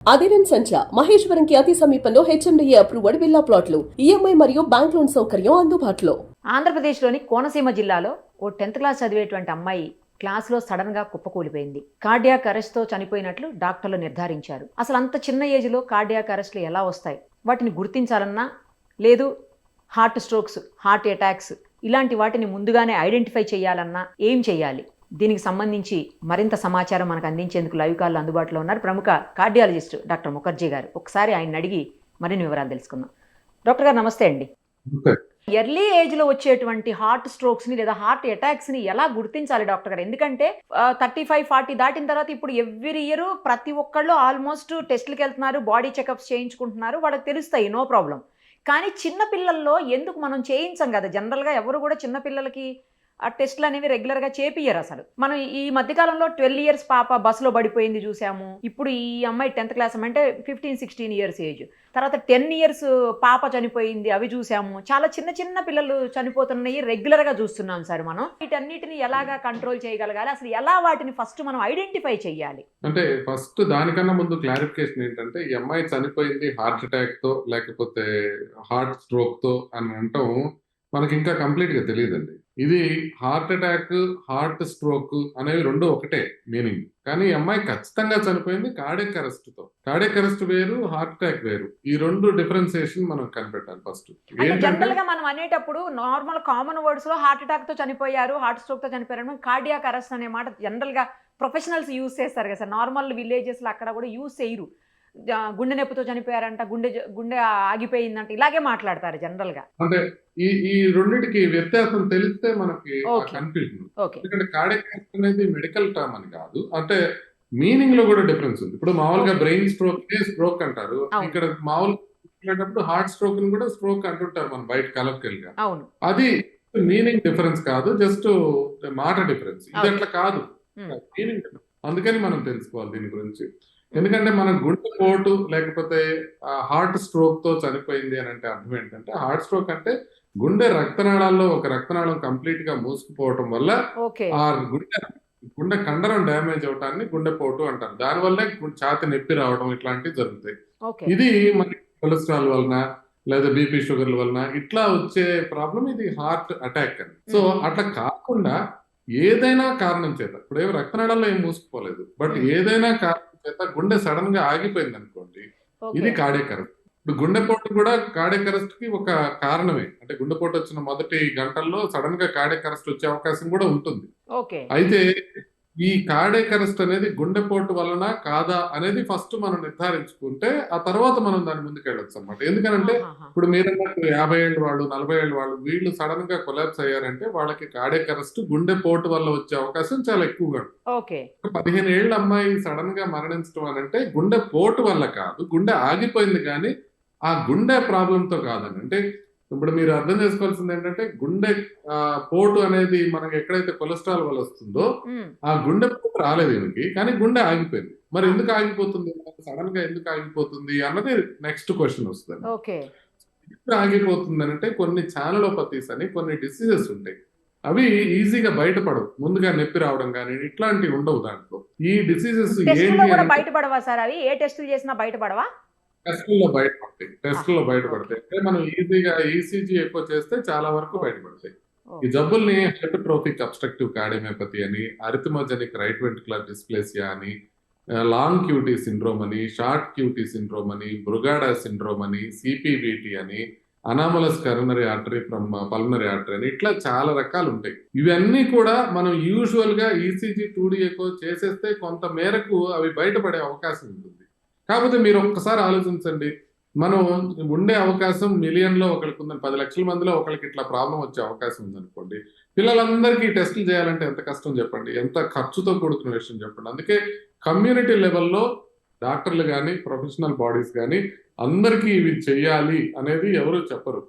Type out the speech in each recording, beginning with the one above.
అదిరన్ సంచ మహేశ్వరంకి అతి సమీపంలో HMDA approved villa ప్లాట్లు ఈఎంఐ మరియు బ్యాంక్ లోన్ సౌకర్యం అందుబాటులో. ఆంధ్రప్రదేశ్లోని కోనసీమ జిల్లాలో ఓ 10th క్లాస్ చదివేటువంటి అమ్మాయి క్లాస్లో సడన్గా కుప్పకూలిపోయింది. కార్డియాక్ అరెస్ట్తో చనిపోయినట్లు డాక్టర్లు నిర్ధారించారు. అసలు అంత చిన్న ఏజ్లో కార్డియాక్ అరెస్ట్లు ఎలా వస్తాయి? వాటిని గుర్తించాలన్నా, లేదు హార్ట్ స్ట్రోక్స్, హార్ట్ అటాక్స్ ఇలాంటి వాటిని ముందుగానే ఐడెంటిఫై చేయాలన్నా ఏం చేయాలి? దీనికి సంబంధించి మరింత సమాచారం మనకు అందించేందుకు లైవ్ కాల్లో అందుబాటులో ఉన్నారు ప్రముఖ కార్డియాలజిస్ట్ డాక్టర్ ముఖర్జీ గారు. ఒకసారి ఆయన అడిగి మరిన్ని వివరాలు తెలుసుకుందాం. డాక్టర్ గారు నమస్తే అండి. ఎర్లీ ఏజ్లో వచ్చేటువంటి హార్ట్ స్ట్రోక్స్ని లేదా హార్ట్ అటాక్స్ని ఎలా గుర్తించాలి డాక్టర్ గారు? ఎందుకంటే 35-40 దాటిన తర్వాత ఇప్పుడు ఎవ్రీ ఇయర్ ప్రతి ఒక్కళ్ళు ఆల్మోస్ట్ టెస్టులకు వెళ్తున్నారు, బాడీ చెకప్స్ చేయించుకుంటున్నారు, వాళ్ళకి తెలుస్తాయి, నో ప్రాబ్లం. కానీ చిన్న పిల్లల్లో ఎందుకు మనం చేయించం కదా? జనరల్గా ఎవరు కూడా చిన్న పిల్లలకి ఆ టెస్టులు అనేవి రెగ్యులర్గా చేపియ్యరు. అసలు మనం ఈ మధ్యకాలంలో 12 years పాప బస్సులో పడిపోయింది చూసాము. ఇప్పుడు ఈ అమ్మాయి 10th క్లాస్ అంటే 15-16 years ఏజ్. తర్వాత 10 years పాప చనిపోయింది, అవి చూసాము. చాలా చిన్న చిన్న పిల్లలు చనిపోతున్నాయి, రెగ్యులర్గా చూస్తున్నాం సార్. మనం వీటన్నిటిని ఎలాగా కంట్రోల్ చేయగలగాలి? అసలు ఎలా వాటిని ఫస్ట్ మనం ఐడెంటిఫై చేయాలి? అంటే ఫస్ట్ దానికన్నా ముందు క్లారిఫికేషన్ ఏంటంటే, ఈ అమ్మాయి చనిపోయింది హార్ట్ అటాక్ తో లేకపోతే హార్ట్ స్ట్రోక్ తో అని అంటాం మనకి ఇంకా కంప్లీట్ గా తెలియదండి. ఇది హార్ట్ అటాక్, హార్ట్ స్ట్రోక్ అనేవి రెండు ఒకటే మీనింగ్. కానీ ఈ అమ్మాయి ఖచ్చితంగా చనిపోయింది కార్డియాక్ అరెస్ట్ తో. కార్డియాక్ అరెస్ట్ వేరు, హార్ట్ అటాక్ వేరు. ఈ రెండు డిఫరెన్సియేషన్ మనం కనిపెట్టాలి ఫస్ట్. జనరల్ గా మనం అనేటప్పుడు నార్మల్ కామన్ వర్డ్స్ లో హార్ట్ అటాక్ తో చనిపోయారు, హార్ట్ స్ట్రోక్ తో చనిపోయారు, కార్డియాక్ అరెస్ట్ అనే మాట జనరల్ గా ప్రొఫెషనల్స్ యూజ్ చేస్తారు కదా సార్. నార్మల్ విలేజెస్ లో అక్కడ కూడా యూజ్ చేయరు. గుండె నొప్పితో చనిపోయారంట, గుండె ఆగిపోయిందంట, ఇలాగే మాట్లాడతారు జనరల్ గా. అంటే ఈ రెండింటికి వ్యత్యాసం తెలిస్తే మనకి కన్ఫ్యూజన్. ఎందుకంటే కార్డియాక్ అరెస్ట్ అనేది మెడికల్ టర్మ్ అని కాదు, అంటే మీనింగ్ లో కూడా డిఫరెన్స్ ఉంది. ఇప్పుడు మామూలుగా బ్రెయిన్ స్ట్రోక్ అంటారు, ఇక్కడ మామూలుగా హార్ట్ స్ట్రోక్ ని కూడా స్ట్రోక్ అంటుంటారు మనం బయట కలెక్టివ్గా. అది మీనింగ్ డిఫరెన్స్ కాదు, జస్ట్ మాట డిఫరెన్స్. ఇది అట్లా కాదు, మీనింగ్. అందుకని మనం తెలుసుకోవాలి దీని గురించి. ఎందుకంటే మన గుండెపోటు లేకపోతే హార్ట్ స్ట్రోక్ తో చనిపోయింది అని అంటే అర్థం ఏంటంటే, హార్ట్ స్ట్రోక్ అంటే గుండె రక్తనాళాల్లో ఒక రక్తనాళం కంప్లీట్ గా మూసుకుపోవటం వల్ల ఆ గుండె కండరం డ్యామేజ్ అవటాన్ని గుండెపోటు అంటారు. దానివల్ల ఛాతి నొప్పి రావడం ఇట్లాంటివి జరుగుతాయి. ఇది మనకి కొలెస్ట్రాల్ వలన లేదా బీపీ షుగర్ల వలన ఇట్లా వచ్చే ప్రాబ్లం ఇది హార్ట్ అటాక్ అని. సో అట్లా కాకుండా ఏదైనా కారణం చేత, ఇప్పుడు ఏమి రక్తనాళాల్లో ఏం మూసుకుపోలేదు, బట్ ఏదైనా కారణం చేత గుండె సడన్ గా ఆగిపోయింది అనుకోండి, ఇది కార్డియాక్ అరెస్ట్. ఇప్పుడు గుండెపోటు కూడా కార్డియాక్ అరెస్ట్ కి ఒక కారణమే. అంటే గుండెపోటు వచ్చిన మొదటి గంటల్లో సడన్ గా కార్డియాక్ అరెస్ట్ వచ్చే అవకాశం కూడా ఉంటుంది. అయితే ఈ కార్డియాక్ అరెస్ట్ అనేది గుండెపోటు వలన కాదా అనేది ఫస్ట్ మనం నిర్ధారించుకుంటే ఆ తర్వాత మనం దాని ముందుకు వెళ్ళొచ్చు అన్నమాట. ఎందుకంటే ఇప్పుడు మీరు 50 ఏళ్ళ వాళ్ళు, 40 ఏళ్ళ వాళ్ళు, వీళ్ళు సడన్ గా కొలాప్స్ అయ్యారంటే వాళ్ళకి కార్డియాక్ అరెస్ట్ గుండెపోటు వల్ల వచ్చే అవకాశం చాలా ఎక్కువగా. 15 ఏళ్ళ అమ్మాయి సడన్ గా మరణించడం అని అంటే గుండెపోటు వల్ల కాదు, గుండె ఆగిపోయింది, కానీ ఆ గుండె ప్రాబ్లంతో కాదని. అంటే ఇప్పుడు మీరు అర్థం చేసుకోవాల్సింది ఏంటంటే, గుండె పోటు అనేది మనకి ఎక్కడైతే కొలెస్ట్రాల్ వల్ల వస్తుందో ఆ గుండె పోటు రాలేదు ఈమెకి, కానీ గుండె ఆగిపోయింది. మరి ఎందుకు ఆగిపోతుంది, సడన్ గా ఎందుకు ఆగిపోతుంది అన్నది నెక్స్ట్ క్వశ్చన్ వస్తుంది. ఎందుకు ఆగిపోతుంది అంటే కొన్ని ఛానలోపతీస్ అని కొన్ని డిసీజెస్ ఉంటాయి, అవి ఈజీగా బయటపడవు. ముందుగా నొప్పి రావడం కానీ ఇట్లాంటివి ఉండవు దాంట్లో. ఈ డిసీజెస్ బయటపడవా సార్? అవి ఏ టెస్టులు చేసినా బయటపడవా? టెస్టుల్లో బయటపడతాయి. అంటే మనం ఈజీగా ఈసీజీ ఎక్కువ చేస్తే చాలా వరకు బయటపడతాయి. ఈ జబ్బుల్ని హైపర్ట్రోఫిక్ అబ్స్ట్రక్టివ్ కార్డియోమైపతి అని, అరిథమోజెనిక్ రైట్ వెంట్రికులర్ డిస్ప్లేసియా అని, లాంగ్ క్యూటీ సిండ్రోమ్ అని, షార్ట్ క్యూటీ సిండ్రోమ్ అని, బ్రుగాడా సిండ్రోమ్ అని, సిపివిటి అని, anomalous coronary artery from pulmonary artery అని, ఇట్లా చాలా రకాలు ఉంటాయి. ఇవన్నీ కూడా మనం యూజువల్ గా ఈసీజీ 2D ఎక్కువ చేసేస్తే కొంత మేరకు అవి బయటపడే అవకాశం ఉంటుంది. కాకపోతే మీరు ఒక్కసారి ఆలోచించండి, మనం ఉండే అవకాశం మిలియన్లో ఒకరికి ఉందని, 10 లక్షల మందిలో ఒకరికి ఇట్లా ప్రాబ్లం వచ్చే అవకాశం ఉందనుకోండి. పిల్లలందరికీ టెస్టులు చేయాలంటే ఎంత కష్టం చెప్పండి, ఎంత ఖర్చుతో కూడుకున్న విషయం చెప్పండి. అందుకే కమ్యూనిటీ లెవెల్లో డాక్టర్లు కానీ ప్రొఫెషనల్ బాడీస్ కానీ అందరికీ ఇవి చెయ్యాలి అనేది ఎవరు చెప్పరు.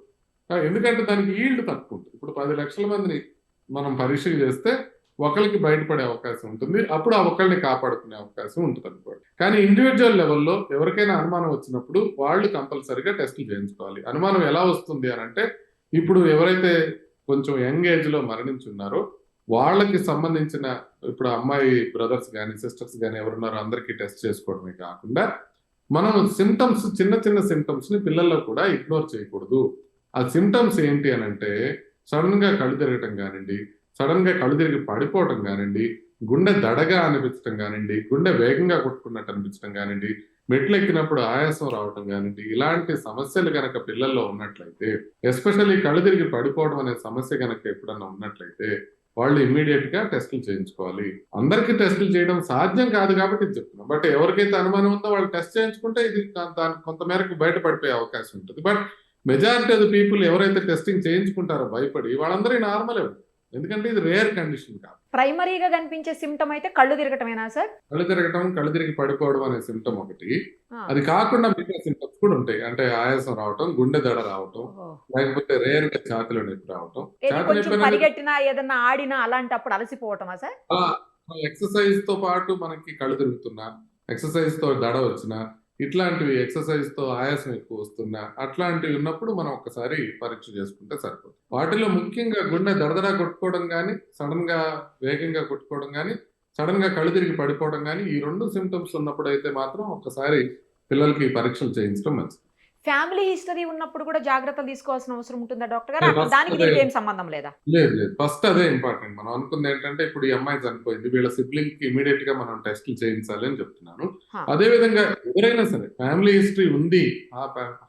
ఎందుకంటే దానికి ఈల్డ్ తక్కువ ఉంటుంది. ఇప్పుడు 10 లక్షల మందిని మనం పరీక్ష చేస్తే ఒకరికి బయటపడే అవకాశం ఉంటుంది, అప్పుడు ఆ ఒకరిని కాపాడుకునే అవకాశం ఉంటుంది అనుకోండి. కానీ ఇండివిజువల్ లెవెల్లో ఎవరికైనా అనుమానం వచ్చినప్పుడు వాళ్ళు కంపల్సరీగా టెస్టులు చేయించుకోవాలి. అనుమానం ఎలా వస్తుంది అని అంటే, ఇప్పుడు ఎవరైతే కొంచెం యంగ్ ఏజ్ లో మరణించున్నారో వాళ్ళకి సంబంధించిన, ఇప్పుడు అమ్మాయి బ్రదర్స్ కానీ సిస్టర్స్ కానీ ఎవరున్నారో అందరికీ టెస్ట్ చేసుకోవడమే కాకుండా మనం సిమ్టమ్స్ చిన్న చిన్న సిమ్టమ్స్ ని పిల్లల్లో కూడా ఇగ్నోర్ చేయకూడదు. ఆ సిమ్టమ్స్ ఏంటి అని అంటే సడన్ గా కళ్ళు తిరగటం కానివ్వండి, సడన్ గా కళ్ళు తిరిగి పడిపోవటం కానివ్వండి, గుండె దడగా అనిపించడం కానివ్వండి, గుండె వేగంగా కొట్టుకున్నట్టు అనిపించడం కానివ్వండి, మెట్లు ఎక్కినప్పుడు ఆయాసం రావటం కానివ్వండి, ఇలాంటి సమస్యలు గనక పిల్లల్లో ఉన్నట్లయితే, ఎస్పెషల్లీ కళ్ళు తిరిగి పడిపోవడం అనే సమస్య గనక ఎప్పుడన్నా ఉన్నట్లయితే వాళ్ళు ఇమ్మీడియట్ గా టెస్టులు చేయించుకోవాలి. అందరికీ టెస్టులు చేయడం సాధ్యం కాదు కాబట్టి ఇది చెప్తున్నాం. బట్ ఎవరికైతే అనుమానం ఉందో వాళ్ళు టెస్ట్ చేయించుకుంటే ఇది కొంత మేరకు బయటపడిపోయే అవకాశం ఉంటుంది. But majority of the people ఎవరైతే టెస్టింగ్ చేయించుకుంటారో భయపడి వాళ్ళందరూ నార్మలే. ఎందుకంటే ఇది రేర్ కండిషన్ కాదు. ప్రైమరీగా కనిపించే సిమ్టమ్ అయితే కళ్ళు తిరగటమేనా సార్? కళ్ళు తిరగటం, కళ్ళు తిరిగి పడిపోవడం అనే సిమ్టమ్ ఒకటి. అది కాకుండా మిగతా సిమ్టమ్స్ కూడా ఉంటాయి. అంటే ఆయాసం రావటం, గుండె దడ రావటం, లేకపోతే రేర్ గా ఛాతీలో నొప్పి రావటం. ఛాతీ నొప్పి పరిగెట్టినా ఏదన్నా ఆడినా అలాంటప్పుడు అలసిపోవటమా సార్? ఎక్సర్సైజ్ తో పాటు మనకి కళ్ళు తిరుగుతున్నా, ఎక్సర్సైజ్ తో దడ వచ్చినా, ఇట్లాంటివి ఎక్సర్సైజ్ తో ఆయాసం ఎక్కువ వస్తున్నా, అట్లాంటివి ఉన్నప్పుడు మనం ఒక్కసారి పరీక్ష చేసుకుంటే సరిపోతుంది. వాటిలో ముఖ్యంగా గుండె దడదడా కొట్టుకోవడం కానీ, సడన్ గా వేగంగా కొట్టుకోవడం కానీ, సడన్ గా కళ్ళు తిరిగి పడిపోవడం కానీ, ఈ 2 సిమ్టమ్స్ ఉన్నప్పుడు అయితే మాత్రం ఒక్కసారి పిల్లలకి పరీక్షలు చేయించడం మంచిది. ఫ్యామిలీ హిస్టరీ ఉన్నప్పుడు కూడా జాగ్రత్తలు తీసుకోవాల్సిన అవసరం ఉంటుందా డాక్టర్ గారు? దానికి దీనికి ఏం సంబంధం లేదా? లేదు. ఫస్ట్ అదే ఇంపార్టెంట్. మనం అనుకుంది ఏంటంటే ఇప్పుడు ఈ అమ్మాయి చనిపోయింది, వీళ్ళ సిబ్లింగ్ కి ఇమీడియట్ గా మనం టెస్టులు చేయించాలి అని చెప్తున్నాను. అదే విధంగా ఎవరైనా సరే ఫ్యామిలీ హిస్టరీ ఉంది,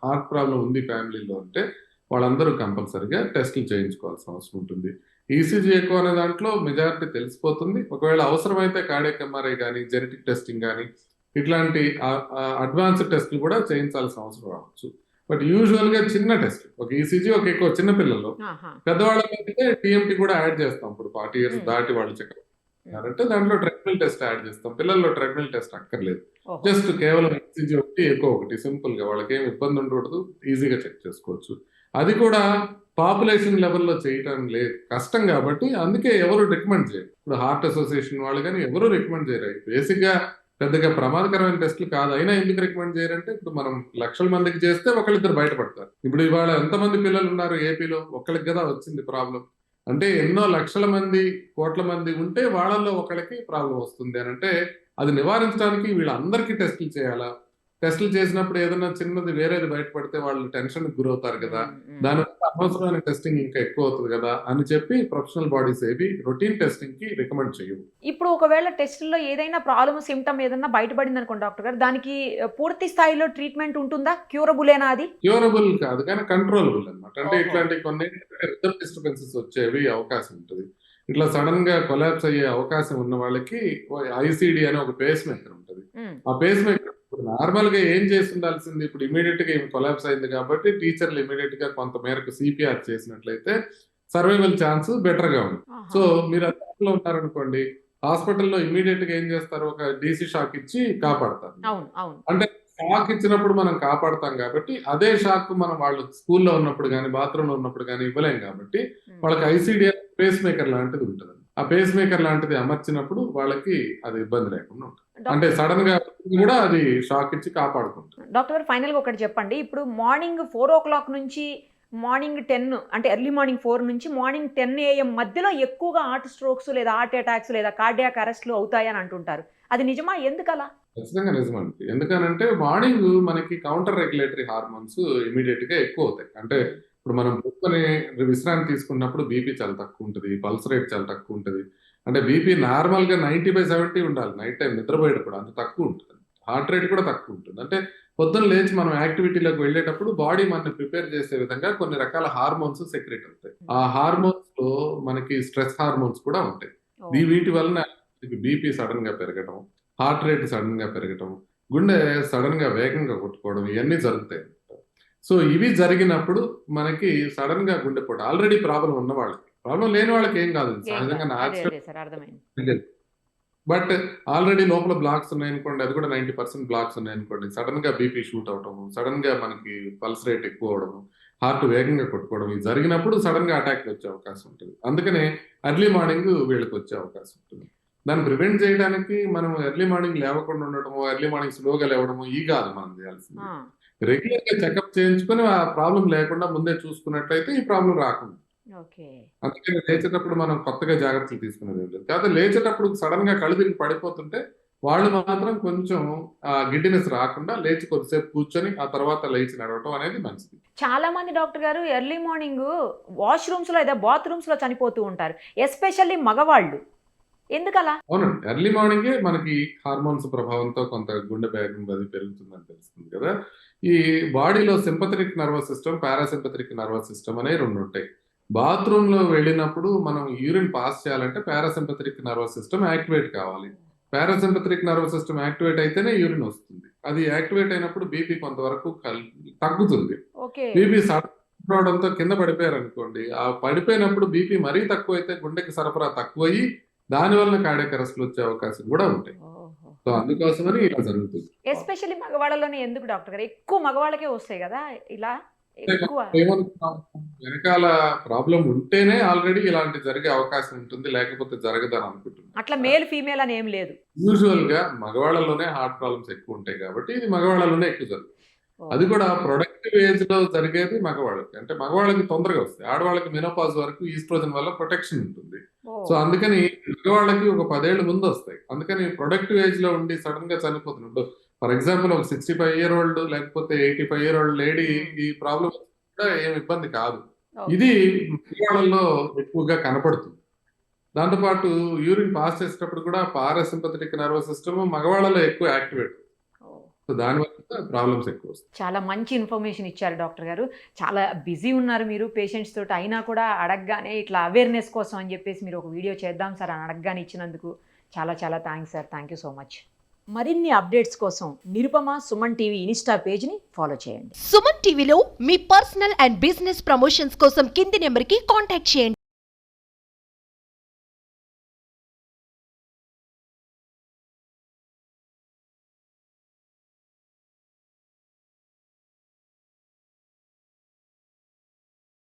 హార్ట్ ప్రాబ్లం ఉంది ఫ్యామిలీలో అంటే వాళ్ళందరూ కంపల్సరిగా టెస్టులు చేయించుకోవాల్సిన అవసరం ఉంటుంది. ఈసీజీ ఎక్కువ అనే దాంట్లో మెజారిటీ తెలిసిపోతుంది. ఒకవేళ అవసరమైతే కార్డియాక్ ఎంఆర్ఐ కానీ, జెనెటిక్ టెస్టింగ్ కానీ, ఇట్లాంటి అడ్వాన్స్డ్ టెస్టులు కూడా చేయించాల్సిన అవసరం రావచ్చు. బట్ యూజువల్ గా చిన్న టెస్ట్, ఒక ఈసీజీ, ఒక ఎక్కువ చిన్న పిల్లలు, పెద్దవాళ్ళకైతే టీఎంటీ కూడా యాడ్ చేస్తాం. ఇప్పుడు 40 years దాటి వాళ్ళు చెకప్ అంటే దాంట్లో ట్రెడ్మిల్ టెస్ట్ యాడ్ చేస్తాం. పిల్లల్లో ట్రెడ్మిల్ టెస్ట్ అక్కర్లేదు. జస్ట్ కేవలం ఈసీజీ ఒకటి, ఎక్కువ ఒకటి, సింపుల్ గా వాళ్ళకి ఏమి ఇబ్బంది ఉండకూడదు, ఈజీగా చెక్ చేసుకోవచ్చు. అది కూడా పాపులేషన్ లెవెల్లో చేయటం లేదు, కష్టం కాబట్టి అందుకే ఎవరు రికమెండ్ చేయరు. ఇప్పుడు హార్ట్ అసోసియేషన్ వాళ్ళు కానీ ఎవరు రికమెండ్ చేయరు. బేసిక్ గా పెద్దగా ప్రమాదకరమైన టెస్టులు కాదు. అయినా ఎందుకు రికమెండ్ చేయరంటే ఇప్పుడు మనం లక్షల మందికి చేస్తే ఒకళ్ళిద్దరు బయటపడతారు. ఇప్పుడు ఇవాళ ఎంతమంది పిల్లలు ఉన్నారు ఏపీలో, ఒక్కళ్ళకి కదా వచ్చింది ప్రాబ్లం. అంటే ఎన్నో లక్షల మంది, కోట్ల మంది ఉంటే వాళ్ళల్లో ఒకళ్ళకి ప్రాబ్లం వస్తుంది అని అంటే అది నివారించడానికి వీళ్ళందరికీ టెస్టులు చేయాలా? టెస్టులు చేసినప్పుడు ఏదైనా చిన్నది వేరేది బయటపడితే వాళ్ళు టెన్షన్ గురవుతారు కదా, దానివల్ల అనవసరమైన టెస్టింగ్ ఇంకా ఎక్కువ అవుతుంది కదా అని చెప్పి ప్రొఫెషనల్ బాడీస్ ఏవి రొటీన్ టెస్టింగ్ కి రికమెండ్ చేయవు. ఇప్పుడు ఒకవేళ టెస్టుల్లో ఏదైనా ప్రాబ్లమ్, సిమ్టమ్ ఏదైనా బయటపడింది అనుకోండి డాక్టర్ గారు, దానికి పూర్తి స్థాయిలో ట్రీట్మెంట్ ఉంటుందా? క్యూరబులేనా? అది క్యూరబుల్ కాదు కానీ కంట్రోలబుల్ అన్నమాట. అంటే ఇట్లాంటి కొన్ని రిథమ్ డిస్టర్బెన్సెస్ వచ్చేవి అవకాశం ఉంటుంది. ఇట్లా సడన్ గా కొలాప్స్ అయ్యే అవకాశం ఉన్న వాళ్ళకి ఐసిడి అనే ఒక పేస్ మేకర్ ఉంటుంది. ఆ పేస్ మేకర్ నార్మల్ గా ఏం చేసి ఉండాల్సింది, ఇప్పుడు ఇమీడియట్ గా కొలాప్స్ అయింది కాబట్టి టీచర్లు ఇమీడియట్ గా కొంత మేరకు సిపిఆర్ చేసినట్లయితే సర్వైవల్ ఛాన్స్ బెటర్ గా ఉంది. సో మీరు అందులో ఉన్నారనుకోండి, హాస్పిటల్లో ఇమీడియట్ గా ఏం చేస్తారు, ఒక డీసీ షాక్ ఇచ్చి కాపాడతారు. అంటే షాక్ ఇచ్చినప్పుడు మనం కాపాడతాం కాబట్టి అదే షాక్ మనం వాళ్ళు స్కూల్లో ఉన్నప్పుడు కానీ, బాత్రూమ్ లో ఉన్నప్పుడు కానీ ఇవ్వలేం కాబట్టి వాళ్ళకి ఐసిడి పేస్ మేకర్ లాంటిది ఉంటుంది. ఆ పేస్ మేకర్ లాంటిది అమర్చినప్పుడు వాళ్ళకి అది ఇబ్బంది లేకుండా ఉంటుంది. అంటే సడన్ గా కూడా అది షాక్ ఇచ్చి కాపాడుకుంటుంది. డాక్టర్ గారు ఫైనల్ గా ఒకటి చెప్పండి. ఇప్పుడు మార్నింగ్ 4 o'clock నుంచి మార్నింగ్ 10, అంటే ఎర్లీ మార్నింగ్ 4 నుంచి మార్నింగ్ 10 AM మధ్యలో ఎక్కువగా హార్ట్ స్ట్రోక్స్ లేదా హార్ట్ అటాక్స్ లేదా కార్డియాక్ అరెస్ట్లు అవుతాయని అంటుంటారు. అది నిజమా? ఎందుకలా? ఖచ్చితంగా నిజమండి. ఎందుకనంటే మార్నింగ్ మనకి కౌంటర్ రెగ్యులేటరీ హార్మోన్స్ ఇమీడియట్ గా ఎక్కువ అవుతాయి. అంటే ఇప్పుడు మనం పొద్దునే విశ్రాంతి తీసుకున్నప్పుడు బీపీ చాలా తక్కువ ఉంటుంది, పల్స్ రేట్ చాలా తక్కువ ఉంటుంది. అంటే బీపీ నార్మల్ గా 90/70 ఉండాలి. నైట్ టైం నిద్రపోయేటప్పుడు అంత తక్కువ ఉంటుంది. హార్ట్ రేట్ కూడా తక్కువ ఉంటుంది. అంటే పొద్దున్న లేచి మనం యాక్టివిటీలోకి వెళ్ళేటప్పుడు బాడీ మనని ప్రిపేర్ చేసే విధంగా కొన్ని రకాల హార్మోన్స్ సెక్రెట్ అవుతాయి. ఆ హార్మోన్స్ లో మనకి స్ట్రెస్ హార్మోన్స్ కూడా ఉంటాయి. వీటి వలన బీపీ సడన్ గా పెరగడం, హార్ట్ రేట్ సడన్ గా పెరగడం, గుండె సడన్ గా వేగంగా కొట్టుకోవడం, ఇవన్నీ జరుగుతాయి. సో ఇవి జరిగినప్పుడు మనకి సడన్ గా గుండెపోటు, ఆల్రెడీ ప్రాబ్లం ఉన్న వాళ్ళకి, ప్రాబ్లం లేని వాళ్ళకి ఏం కాదు, సహజంగా బట్ ఆల్రెడీ లోపల బ్లాక్స్ ఉన్నాయనుకోండి, అది కూడా 90% బ్లాక్స్ ఉన్నాయనుకోండి, సడన్ గా బీపీ షూట్ అవటము, సడన్ గా మనకి పల్స్ రేట్ ఎక్కువ అవడము, హార్ట్ వేగంగా కొట్టుకోవడం, ఇది జరిగినప్పుడు సడన్ గా అటాక్ వచ్చే అవకాశం ఉంటుంది. అందుకనే ఎర్లీ మార్నింగ్ వీళ్ళకి వచ్చే అవకాశం ఉంటుంది. దాన్ని ప్రివెంట్ చేయడానికి మనం ఎర్లీ మార్నింగ్ లేవకుండా ఉండటము, ఎర్లీ మార్నింగ్ స్లోగా లేవడము ఈ కాదు మనం చేయాల్సింది. రెగ్యులర్ గా చెకప్ చేయించుకొని ఆ ప్రాబ్లం లేకుండా ముందే చూసుకున్నట్లయితే ఈ ప్రాబ్లం రాకుండా. అందుకని లేచేటప్పుడు మనం కొత్తగా జాగ్రత్తలు తీసుకునేది లేదు. కాదు లేచేటప్పుడు సడన్ గా కళ్ళు తిరిగి పడిపోతుంటే వాళ్ళు మాత్రం కొంచెం గిడ్డినెస్ రాకుండా లేచి కొద్దిసేపు కూర్చొని ఆ తర్వాత లేచి నడవటం అనేది మంచిది. చాలా మంది డాక్టర్ గారు ఎర్లీ మార్నింగ్ వాష్రూమ్స్లో లేదా బాత్రూమ్స్లో చనిపోతూ ఉంటారు, ఎస్పెషల్లీ మగవాళ్ళు. ఎందుకలా? అవునండి. ఎర్లీ మార్నింగే మనకి హార్మోన్స్ ప్రభావంతో కొంత గుండె వేగం అది పెరుగుతుందని తెలుస్తుంది కదా! ఈ బాడీలో sympathetic nervous system, parasympathetic nervous system అనేవి 2 ఉంటాయి. బాత్రూమ్‌లో వెళ్ళినప్పుడు మనం యూరిన్ పాస్ చేయాలంటే పారాసింపథెటిక్ నర్వస్ సిస్టమ్ యాక్టివేట్ కావాలి. పారాసింపథెటిక్ నర్వస్ సిస్టమ్ యాక్టివేట్ అయితేనే యూరిన్ వస్తుంది. అది యాక్టివేట్ అయినప్పుడు బీపీ కొంతవరకు తగ్గుతుంది. ఓకే. బీపీ సడన్ రావడంతో కింద పడిపోయారనుకోండి, ఆ పడిపోయినప్పుడు బీపీ మరీ తక్కువైతే గుండెకి సరఫరా తక్కువయ్యి దాని వలన కార్డియాక్ అరెస్ట్‌లు వచ్చే అవకాశం కూడా ఉంటాయి. సో అందుకోసమని ఇలా జరుగుతుంది. ఎస్పెషల్లీ మగవాళ్ళలోనే ఎందుకు డాక్టర్ గారు? ఎక్కువ మగవాళ్ళకే వస్తాయి కదా ఇలా ఎక్కువ. ఏమనుకున్నాం, వెనకాల ప్రాబ్లం ఉంటేనే ఆల్రెడీ ఇలాంటి జరిగే అవకాశం ఉంటుంది, లేకపోతే జరగదని అనుకుంటున్నాం. అట్లా మేల్ ఫీమేల్ అని ఏం లేదు. యూజువల్ గా మగవాళ్ళలోనే హార్ట్ ప్రాబ్లమ్స్ ఎక్కువ ఉంటాయి కాబట్టి ఇది మగవాళ్ళలోనే ఎక్కువ జరుగుతుంది. అది కూడా ప్రొడక్టివ్ ఏజ్ లో జరిగేది మగవాళ్ళకి. అంటే మగవాళ్ళకి తొందరగా వస్తాయి, ఆడవాళ్ళకి మెనోపాజ్ వరకు ఈస్ట్రోజన్ వల్ల ప్రొటెక్షన్ ఉంటుంది. సో అందుకని మగవాళ్ళకి ఒక 10 ఏళ్ళ ముందు వస్తాయి. అందుకని ప్రొడక్టివ్ ఏజ్ లో ఉండి సడన్ గా చనిపోతున్నప్పుడు, ఫర్ ఎగ్జాంపుల్ ఒక 65 ఇయర్ ఓల్డ్ లేకపోతే 85 ఇయర్ ఓల్డ్ లేడీ ఈ ప్రాబ్లం కూడా ఏం ఇబ్బంది కాదు. ఇది మగవాళ్ళలో ఎక్కువగా కనపడుతుంది. దాంతోపాటు యూరిన్ పాస్ చేసేటప్పుడు కూడా పారాసింపథెటిక్ నర్వస్ సిస్టమ్ మగవాళ్ళలో ఎక్కువ యాక్టివేట్. సో దానివల్ల ప్రాబ్లమ్స్ ఎక్కువ వస్తాయి. చాలా మంచి ఇన్ఫర్మేషన్ ఇచ్చారు డాక్టర్ గారు. చాలా బిజీ ఉన్నారు మీరు పేషెంట్స్ తోటి, అయినా కూడా అడగగానే ఇట్లా అవేర్నెస్ కోసం అని చెప్పేసి మీరు ఒక వీడియో చేద్దాం సార్ అని అడగగానే ఇచ్చినందుకు చాలా చాలా thanks sir. Thank you so much. మరిన్ని అప్డేట్స్ కోసం నిరుపమ సుమన్ టీవీ ఇన్స్టా పేజ్ని ఫాలో చేయండి. సుమన్ టీవీలో మీ పర్సనల్ అండ్ బిజినెస్ ప్రమోషన్స్ కోసం కింది నెంబర్కి కాంటాక్ట్ చేయండి.